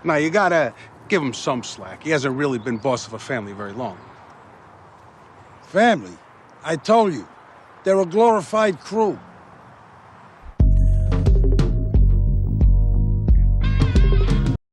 Now, you gotta give him some slack. He hasn't really been boss of a family very long. Family? I told you. They're a glorified crew.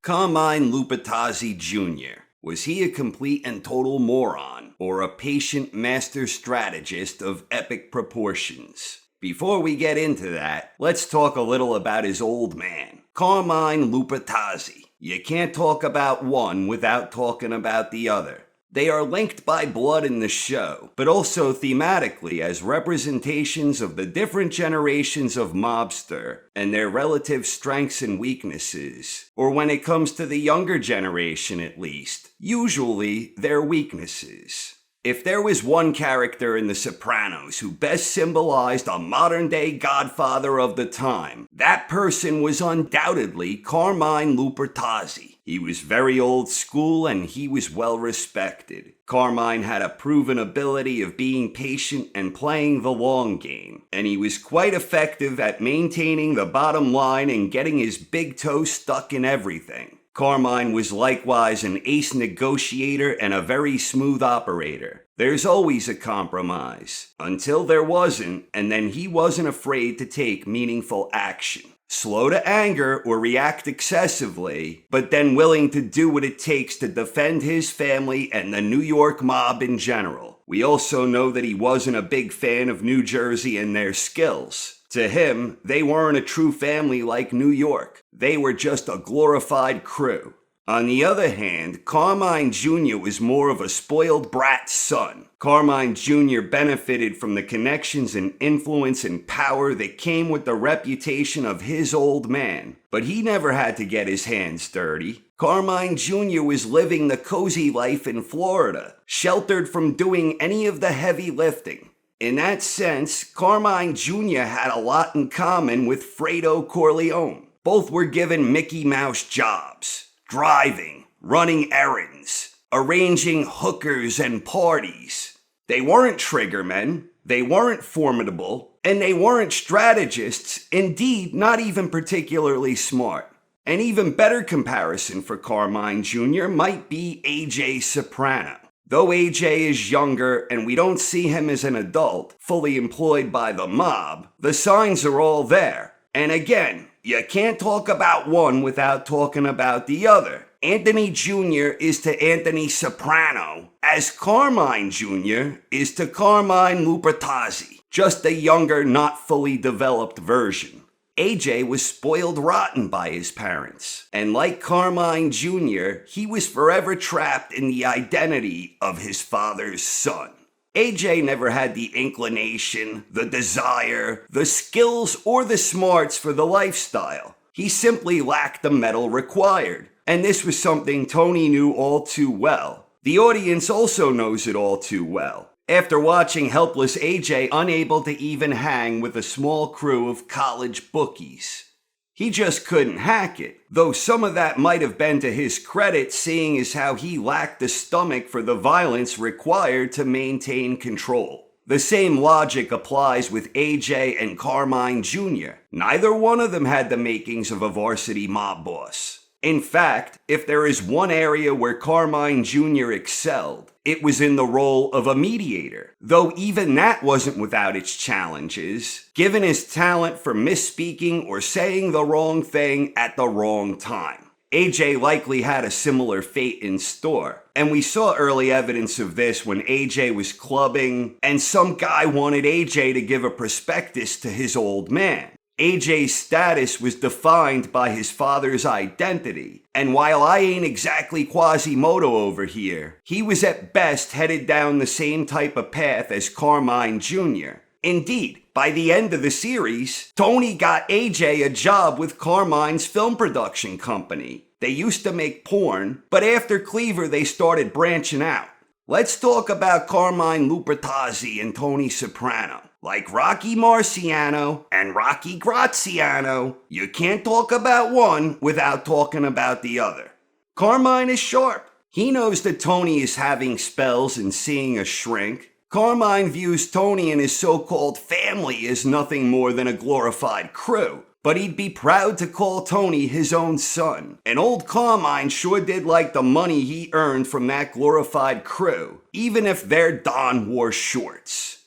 Carmine Lupertazzi Jr. Was he a complete and total moron, or a patient master strategist of epic proportions? Before we get into that, let's talk a little about his old man, Carmine Lupertazzi. You can't talk about one without talking about the other. They are linked by blood in the show, but also thematically as representations of the different generations of mobster and their relative strengths and weaknesses, or when it comes to the younger generation at least, usually their weaknesses. If there was one character in The Sopranos who best symbolized a modern-day godfather of the time, that person was undoubtedly Carmine Lupertazzi. He was very old school and he was well respected. Carmine had a proven ability of being patient and playing the long game, and he was quite effective at maintaining the bottom line and getting his big toe stuck in everything. Carmine was likewise an ace negotiator and a very smooth operator. There's always a compromise. Until there wasn't, and then he wasn't afraid to take meaningful action. Slow to anger or react excessively, but then willing to do what it takes to defend his family and the New York mob in general. We also know that he wasn't a big fan of New Jersey and their skills. To him, they weren't a true family like New York. They were just a glorified crew. On the other hand, Carmine Jr. was more of a spoiled brat son. Carmine Jr. benefited from the connections and influence and power that came with the reputation of his old man. But he never had to get his hands dirty. Carmine Jr. was living the cozy life in Florida, sheltered from doing any of the heavy lifting. In that sense, Carmine Jr. had a lot in common with Fredo Corleone. Both were given Mickey Mouse jobs. Driving, running errands, arranging hookers and parties. They weren't triggermen, they weren't formidable, and they weren't strategists, indeed not even particularly smart. An even better comparison for Carmine Jr. might be A.J. Soprano. Though A.J. is younger and we don't see him as an adult, fully employed by the mob, the signs are all there. And again, you can't talk about one without talking about the other. Anthony Jr. is to Anthony Soprano, as Carmine Jr. is to Carmine Lupertazzi, just a younger, not fully developed version. AJ was spoiled rotten by his parents, and like Carmine Jr., he was forever trapped in the identity of his father's son. AJ never had the inclination, the desire, the skills, or the smarts for the lifestyle. He simply lacked the mettle required, and this was something Tony knew all too well. The audience also knows it all too well. After watching helpless AJ unable to even hang with a small crew of college bookies. He just couldn't hack it, though some of that might have been to his credit, seeing as how he lacked the stomach for the violence required to maintain control. The same logic applies with AJ and Carmine Jr. Neither one of them had the makings of a varsity mob boss. In fact, if there is one area where Carmine Jr. excelled, it was in the role of a mediator, though even that wasn't without its challenges, given his talent for misspeaking or saying the wrong thing at the wrong time. AJ likely had a similar fate in store, and we saw early evidence of this when AJ was clubbing, and some guy wanted AJ to give a prospectus to his old man. AJ's status was defined by his father's identity, and while I ain't exactly Quasimodo over here, he was at best headed down the same type of path as Carmine Jr. Indeed, by the end of the series, Tony got AJ a job with Carmine's film production company. They used to make porn, but after Cleaver they started branching out. Let's talk about Carmine Lupertazzi and Tony Soprano. Like Rocky Marciano and Rocky Graziano, you can't talk about one without talking about the other. Carmine is sharp. He knows that Tony is having spells and seeing a shrink. Carmine views Tony and his so-called family as nothing more than a glorified crew. but he'd be proud to call Tony his own son. And old Carmine sure did like the money he earned from that glorified crew, even if their Don wore shorts.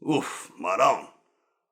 Oof, madam.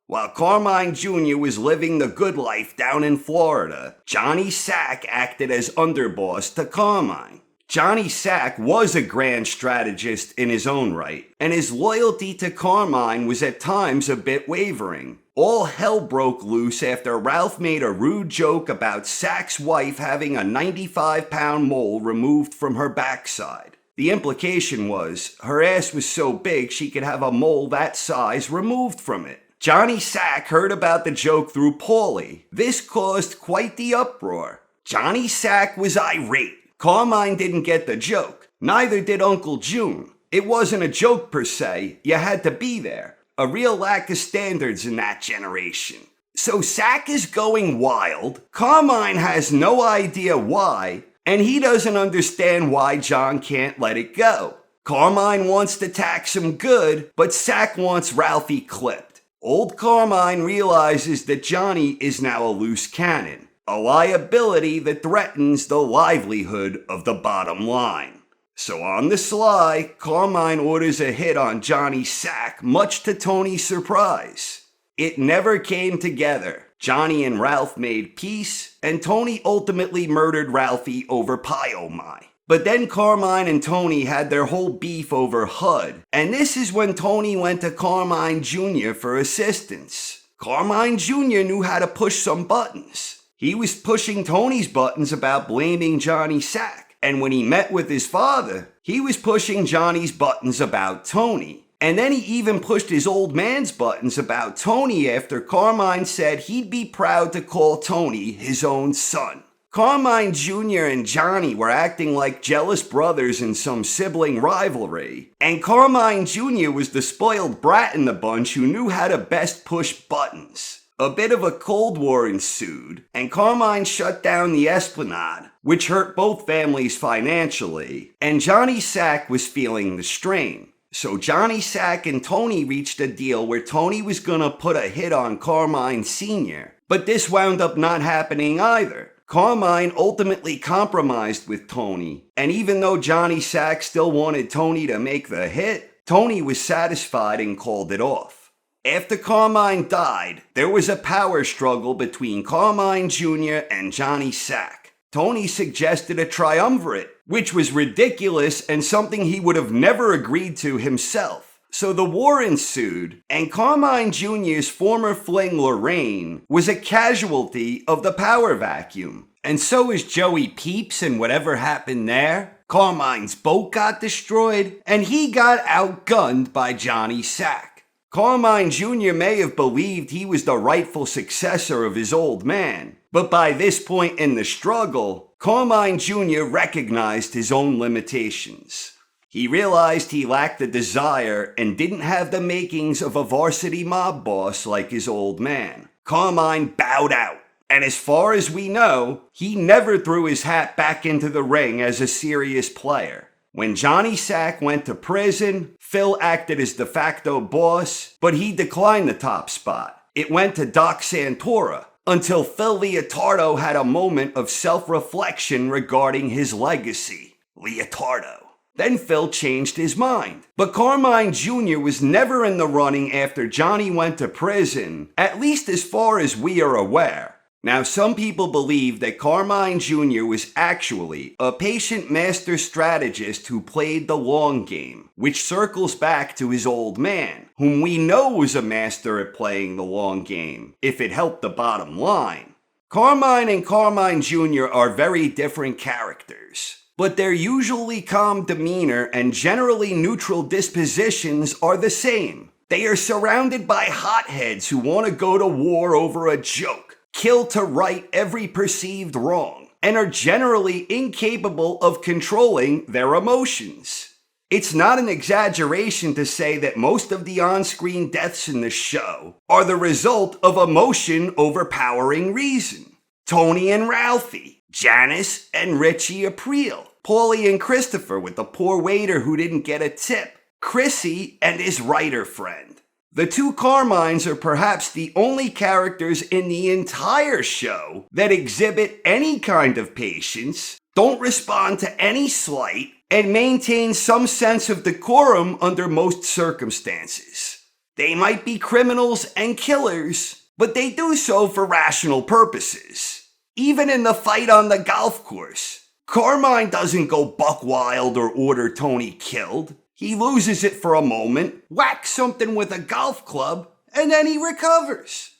While Carmine Jr. was living the good life down in Florida, Johnny Sack acted as underboss to Carmine. Johnny Sack was a grand strategist in his own right, and his loyalty to Carmine was at times a bit wavering. All hell broke loose after Ralph made a rude joke about Sack's wife having a 95-pound mole removed from her backside. The implication was, her ass was so big she could have a mole that size removed from it. Johnny Sack heard about the joke through Paulie. This caused quite the uproar. Johnny Sack was irate. Carmine didn't get the joke. Neither did Uncle June. It wasn't a joke per se. You had to be there. A real lack of standards in that generation. So Sack is going wild. Carmine has no idea why, and he doesn't understand why John can't let it go. Carmine wants to tax him good, but Sack wants Ralphie clipped. Old Carmine realizes that Johnny is now a loose cannon. A liability that threatens the livelihood of the bottom line. So on the sly, Carmine orders a hit on Johnny Sack, much to Tony's surprise. It never came together. Johnny and Ralph made peace, and Tony ultimately murdered Ralphie over Pie-O-My. But then Carmine and Tony had their whole beef over HUD, and this is when Tony went to Carmine Jr. for assistance. Carmine Jr. knew how to push some buttons. He was pushing Tony's buttons about blaming Johnny Sack. And when he met with his father, he was pushing Johnny's buttons about Tony. And then he even pushed his old man's buttons about Tony after Carmine said he'd be proud to call Tony his own son. Carmine Jr. and Johnny were acting like jealous brothers in some sibling rivalry. And Carmine Jr. was the spoiled brat in the bunch who knew how to best push buttons. A bit of a Cold War ensued, and Carmine shut down the Esplanade, which hurt both families financially, and Johnny Sack was feeling the strain. So Johnny Sack and Tony reached a deal where Tony was gonna put a hit on Carmine Sr., but this wound up not happening either. Carmine ultimately compromised with Tony, and even though Johnny Sack still wanted Tony to make the hit, Tony was satisfied and called it off. After Carmine died, there was a power struggle between Carmine Jr. and Johnny Sack. Tony suggested a triumvirate, which was ridiculous and something he would have never agreed to himself. So the war ensued, and Carmine Jr.'s former fling Lorraine was a casualty of the power vacuum. And so is Joey Peeps and whatever happened there. Carmine's boat got destroyed, and he got outgunned by Johnny Sack. Carmine Jr. may have believed he was the rightful successor of his old man, but by this point in the struggle, Carmine Jr. recognized his own limitations. He realized he lacked the desire and didn't have the makings of a varsity mob boss like his old man. Carmine bowed out, and as far as we know, he never threw his hat back into the ring as a serious player. When Johnny Sack went to prison, Phil acted as de facto boss, but he declined the top spot. It went to Doc Santora, until Phil Leotardo had a moment of self-reflection regarding his legacy. Leotardo. Then Phil changed his mind. But Carmine Jr. was never in the running after Johnny went to prison, at least as far as we are aware. Now, some people believe that Carmine Jr. was actually a patient master strategist who played the long game, which circles back to his old man, whom we know was a master at playing the long game, if it helped the bottom line. Carmine and Carmine Jr. are very different characters, but their usually calm demeanor and generally neutral dispositions are the same. They are surrounded by hotheads who want to go to war over a joke, kill to right every perceived wrong, and are generally incapable of controlling their emotions. It's not an exaggeration to say that most of the on-screen deaths in the show are the result of emotion overpowering reason. Tony and Ralphie, Janice and Richie April, Paulie and Christopher with the poor waiter who didn't get a tip, Chrissy and his writer friend. The two Carmines are perhaps the only characters in the entire show that exhibit any kind of patience, don't respond to any slight, and maintain some sense of decorum under most circumstances. They might be criminals and killers, but they do so for rational purposes. Even in the fight on the golf course, Carmine doesn't go buck wild or order Tony killed. He loses it for a moment, whacks something with a golf club, and then he recovers.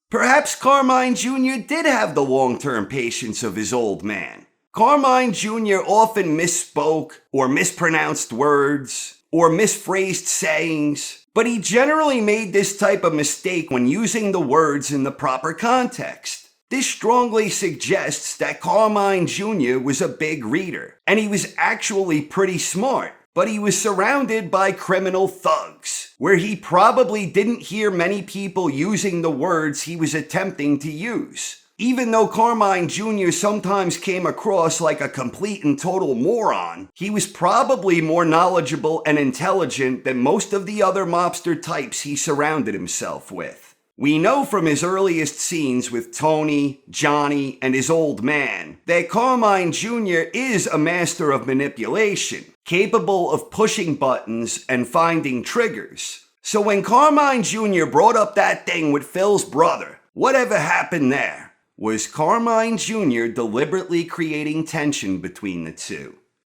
Perhaps Carmine Jr. did have the long-term patience of his old man. Carmine Jr. often misspoke, or mispronounced words, or misphrased sayings, but he generally made this type of mistake when using the words in the proper context. This strongly suggests that Carmine Jr. was a big reader, and he was actually pretty smart. But he was surrounded by criminal thugs, where he probably didn't hear many people using the words he was attempting to use. Even though Carmine Jr. sometimes came across like a complete and total moron, he was probably more knowledgeable and intelligent than most of the other mobster types he surrounded himself with. We know from his earliest scenes with Tony, Johnny, and his old man that Carmine Jr. is a master of manipulation, capable of pushing buttons and finding triggers. So when Carmine Jr. brought up that thing with Phil's brother, whatever happened there? Was Carmine Jr. deliberately creating tension between the two?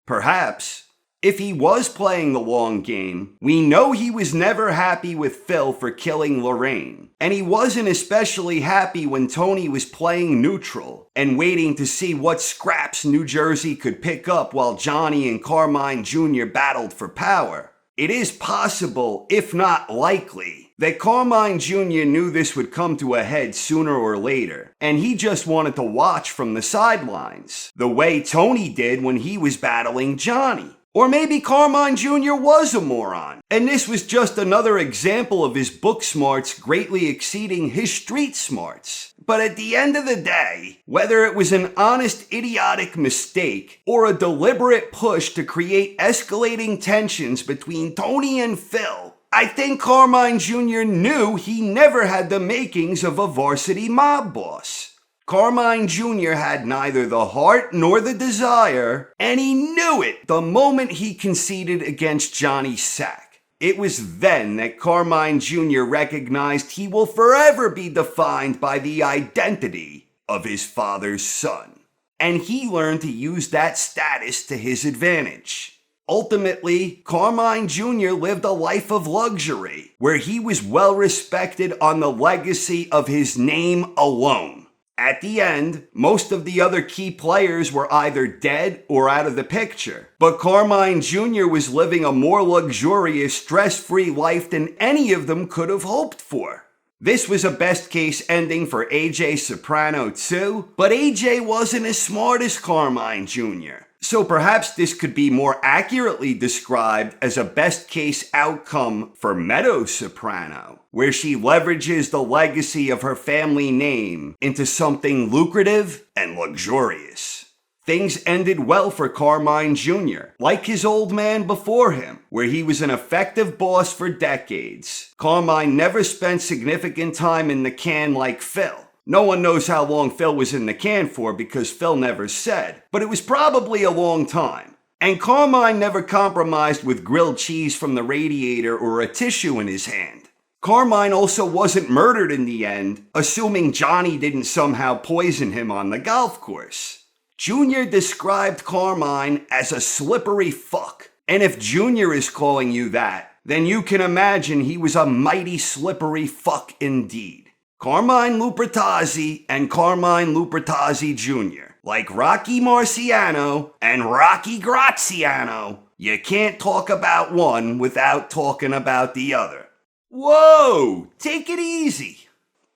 Perhaps. If he was playing the long game, we know he was never happy with Phil for killing Lorraine. And he wasn't especially happy when Tony was playing neutral and waiting to see what scraps New Jersey could pick up while Johnny and Carmine Jr. battled for power. It is possible, if not likely, that Carmine Jr. knew this would come to a head sooner or later, and he just wanted to watch from the sidelines, the way Tony did when he was battling Johnny. Or maybe Carmine Jr. was a moron, and this was just another example of his book smarts greatly exceeding his street smarts. But at the end of the day, whether it was an honest idiotic mistake or a deliberate push to create escalating tensions between Tony and Phil, I think Carmine Jr. knew he never had the makings of a varsity mob boss. Carmine Jr. had neither the heart nor the desire, and he knew it the moment he conceded against Johnny Sack. It was then that Carmine Jr. recognized he will forever be defined by the identity of his father's son. And he learned to use that status to his advantage. Ultimately, Carmine Jr. lived a life of luxury, where he was well respected on the legacy of his name alone. At the end, most of the other key players were either dead or out of the picture, but Carmine Jr. was living a more luxurious, stress-free life than any of them could have hoped for. This was a best-case ending for AJ Soprano too, but AJ wasn't as smart as Carmine Jr., so perhaps this could be more accurately described as a best-case outcome for Meadow Soprano, where she leverages the legacy of her family name into something lucrative and luxurious. Things ended well for Carmine Jr., like his old man before him, where he was an effective boss for decades. Carmine never spent significant time in the can like Phil. No one knows how long Phil was in the can for because Phil never said, but it was probably a long time. And Carmine never compromised with grilled cheese from the radiator or a tissue in his hand. Carmine also wasn't murdered in the end, assuming Johnny didn't somehow poison him on the golf course. Junior described Carmine as a slippery fuck. And if Junior is calling you that, then you can imagine he was a mighty slippery fuck indeed. Carmine Lupertazzi and Carmine Lupertazzi Jr. Like Rocky Marciano and Rocky Graziano, you can't talk about one without talking about the other. Whoa! Take it easy.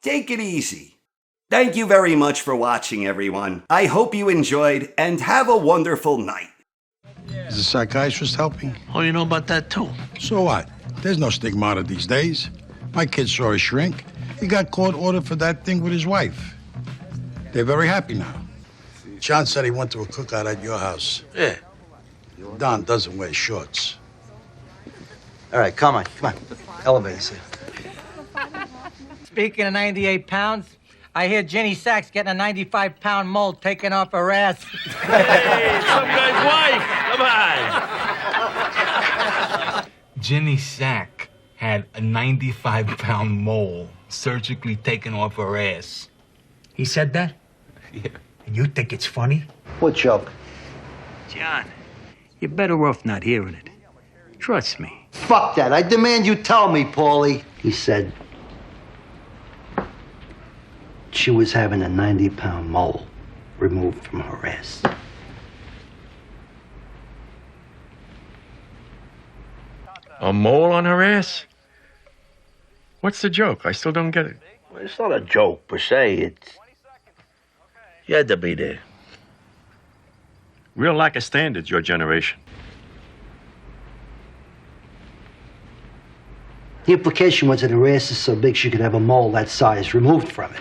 Take it easy. Thank you very much for watching, everyone. I hope you enjoyed and have a wonderful night. Is the psychiatrist helping? Oh, you know about that too? So what? There's no stigmata these days. My kid saw a shrink. He got court ordered for that thing with his wife. They're very happy now. John said he went to a cookout at your house. Yeah. Don doesn't wear shorts. All right, come on. Elevator, sir. speaking of 98 pounds, I hear Jenny Sachs getting a 95-pound mole taken off her ass. Hey, some guy's wife. Come on. Jenny Sack had a 95-pound mole surgically taken off her ass. He said that? Yeah. And you think it's funny? What joke? John, you're better off not hearing it. Trust me. Fuck that. I demand you tell me, Paulie. He said she was having a 90-pound mole removed from her ass. A mole on her ass? What's the joke? I still don't get it. Well, it's not a joke per se. It's... You had to be there. Real lack of standards, your generation. The implication was that her ass is so big she could have a mole that size removed from it.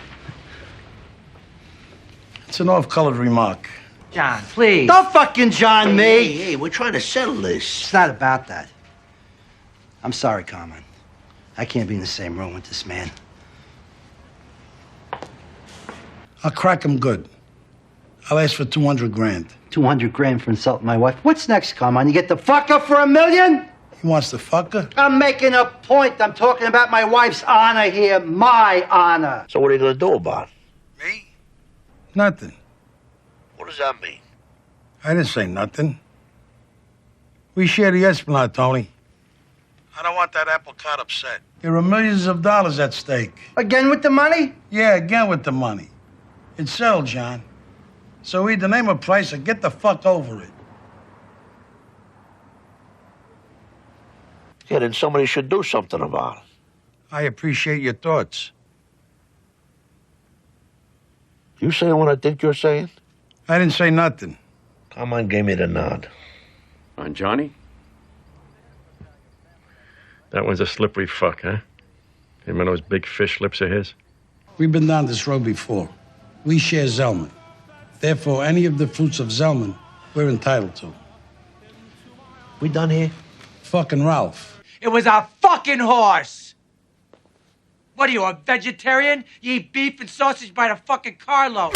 It's an off-colored remark. John, please. Don't fucking John me! Hey, we're trying to settle this. It's not about that. I'm sorry, Carmine. I can't be in the same room with this man. I'll crack him good. I'll ask for 200 grand. 200 grand for insulting my wife. What's next, Carmine? You get the fucker for $1 million? He wants the fucker? I'm making a point. I'm talking about my wife's honor here. My honor. So what are you going to do about it? Me? Nothing. What does that mean? I didn't say nothing. We share the Esplanade, Tony. I don't want that apple cart upset. There are millions of dollars at stake. Again with the money? Yeah, again with the money. It's settled, John. So either name a price or get the fuck over it. Yeah, then somebody should do something about it. I appreciate your thoughts. You saying what I think you're saying? I didn't say nothing. Carmine gave me the nod. On Johnny? That one's a slippery fuck, huh? Him and those big fish lips of his? We've been down this road before. We share Zellman. Therefore, any of the fruits of Zellman, we're entitled to. We done here? Fucking Ralph. It was a fucking horse. What are you, a vegetarian? You eat beef and sausage by the fucking carload.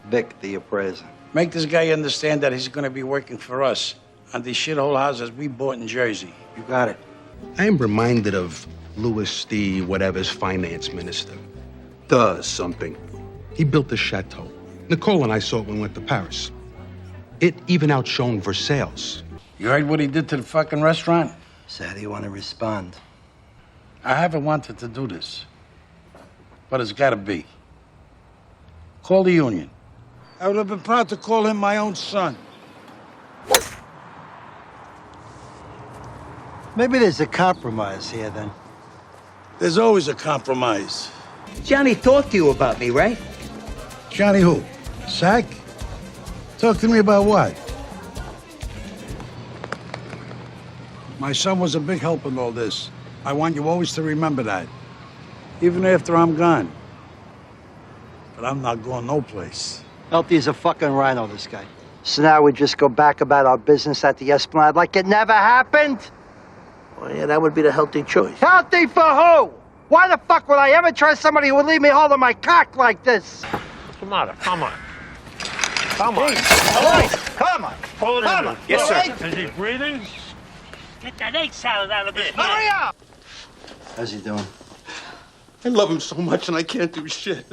Vic, the appraiser. Make this guy understand that he's gonna be working for us on these shithole houses we bought in Jersey. You got it. I am reminded of Louis the whatever's finance minister. Does something. He built the chateau. Nicole and I saw it when we went to Paris. It even outshone Versailles. You heard what he did to the fucking restaurant? So how do you want to respond? I haven't wanted to do this, but it's gotta be. Call the union. I would have been proud to call him my own son. Maybe there's a compromise here, then. There's always a compromise. Johnny talked to you about me, right? Johnny who? Sack? Talk to me about what? My son was a big help in all this. I want you always to remember that. Even after I'm gone. But I'm not going no place. Healthy as a fucking rhino, this guy. So now we just go back about our business at the Esplanade like it never happened? Well, yeah, that would be the healthy choice. Healthy for who? Why the fuck would I ever trust somebody who would leave me holding my cock like this? What's the matter? Come on. Come on. All right, come on. Hold it in. Yes, sir. Right? Is he breathing? Get that egg salad out of his head. Hurry up! How's he doing? I love him so much and I can't do shit.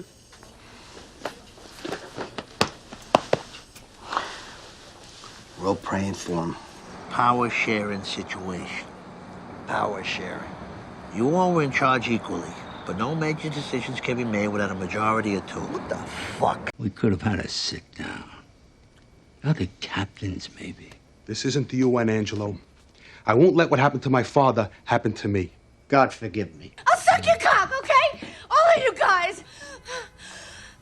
We're all praying for him. Power sharing situation. Power sharing. You all were in charge equally, but no major decisions can be made without a majority of two. What the fuck? We could have had a sit down. Other captains, maybe. This isn't the UN, Angelo. I won't let what happened to my father happen to me. God forgive me. I'll suck your cock, okay? All of you guys.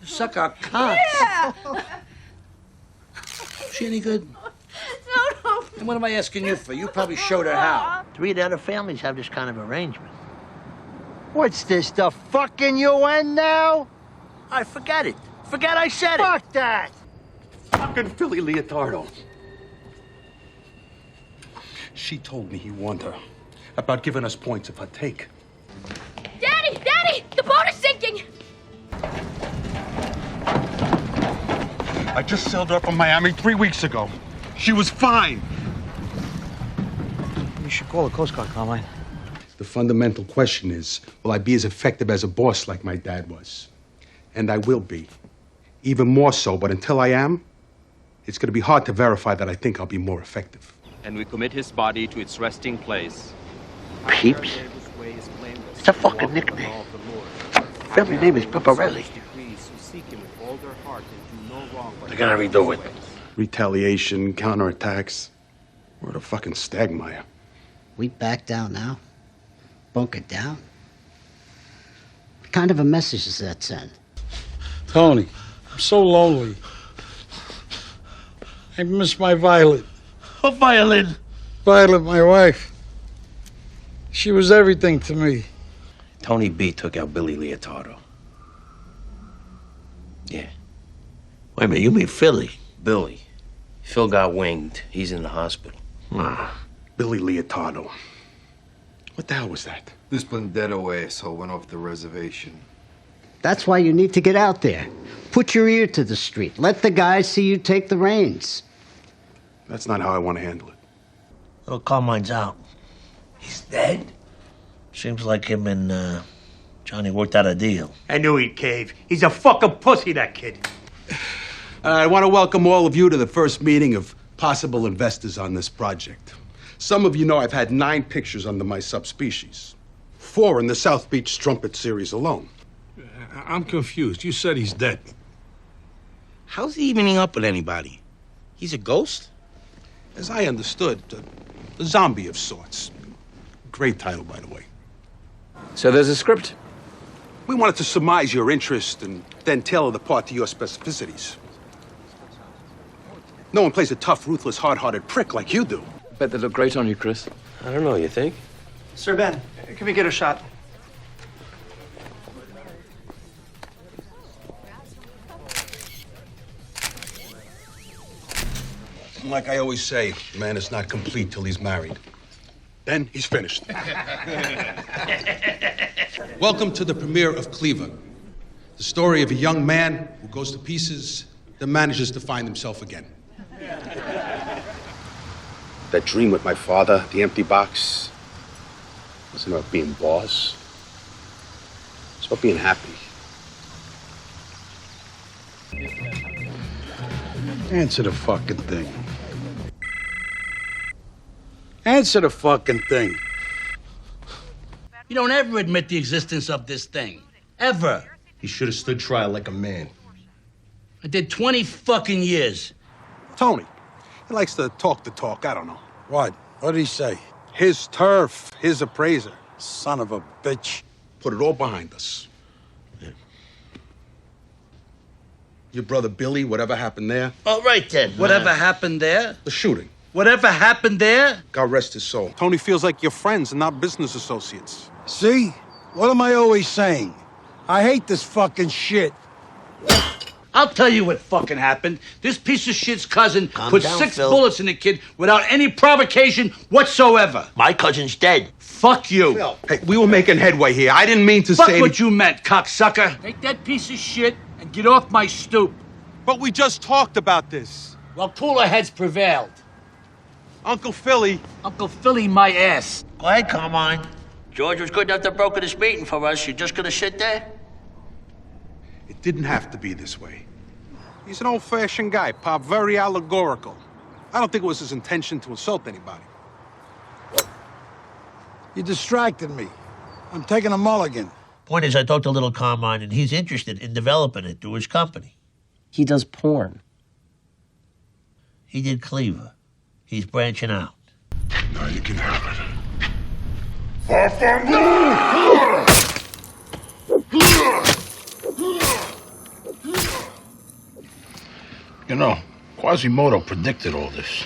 Suck our cocks. Yeah. She any good? No. And what am I asking you for? You probably showed her how. 3 of the other families have this kind of arrangement. What's this, the fucking UN now? I forget it. Forget I said it. Fuck that! Fucking Philly Leotardo. She told me he warned her about giving us points if I take. Daddy! The boat is sinking! I just sailed her from Miami 3 weeks ago. She was fine. You should call the Coast Guard, Carmine. The fundamental question is, will I be as effective as a boss like my dad was? And I will be. Even more so, but until I am, it's going to be hard to verify that I think I'll be more effective. And we commit his body to its resting place. Peeps? It's a fucking nickname. Family name is Paparelli. They're gonna redo it. Retaliation, counterattacks. We're at a fucking stagmire. We back down now? Bunker down? What kind of a message does that send? Tony, I'm so lonely. I miss my Violet. What violin? Violet, my wife. She was everything to me. Tony B took out Billy Leotardo. Yeah. Wait a minute, you mean Philly? Billy. Phil got winged. He's in the hospital. Billy Leotardo. What the hell was that? This Blendetto asshole went off the reservation. That's why you need to get out there. Put your ear to the street. Let the guys see you take the reins. That's not how I want to handle it. Little Carmine's out. He's dead? Seems like him and Johnny worked out a deal. I knew he'd cave. He's a fucking pussy, that kid. I want to welcome all of you to the first meeting of possible investors on this project. Some of you know I've had 9 pictures under my subspecies. 4 in the South Beach Strumpet series alone. I'm confused. You said he's dead. How's he evening up with anybody? He's a ghost? As I understood, a zombie of sorts. Great title, by the way. So there's a script. We wanted to surmise your interest and then tailor the part to your specificities. No one plays a tough, ruthless, hard-hearted prick like you do. Bet they look great on you, Chris. I don't know, you think? Sir Ben, can we get a shot? Like I always say, a man is not complete till he's married. Then he's finished. Welcome to the premiere of Cleaver, the story of a young man who goes to pieces, then manages to find himself again. That dream with my father, the empty box, wasn't about being boss. It's about being happy. Answer the fucking thing. Answer the fucking thing. You don't ever admit the existence of this thing. Ever. He should have stood trial like a man. I did 20 fucking years. Tony, he likes to talk the talk, I don't know. What? What did he say? His turf, his appraiser. Son of a bitch. Put it all behind us. Yeah. Your brother Billy, whatever happened there? All right, then. Whatever happened there? The shooting. Whatever happened there? God rest his soul. Tony feels like you're friends and not business associates. See? What am I always saying? I hate this fucking shit. I'll tell you what fucking happened. This piece of shit's cousin put down, 6 Phil. bullets in the kid without any provocation whatsoever. My cousin's dead. Fuck you. Phil, hey, we were making headway here. I didn't mean to Fuck say... what you meant, cocksucker. Take that piece of shit and get off my stoop. But we just talked about this. Well, cooler heads prevailed. Uncle Philly. Uncle Philly, my ass. Go ahead, Carmine. George was good enough to broker this meeting for us. You're just gonna sit there? It didn't have to be this way. He's an old-fashioned guy, Pop, very allegorical. I don't think it was his intention to insult anybody. You distracted me. I'm taking a mulligan. Point is, I talked to little Carmine, and he's interested in developing it through his company. He does porn. He did Cleaver. He's branching out. Now you can have it. You know, Quasimodo predicted all this.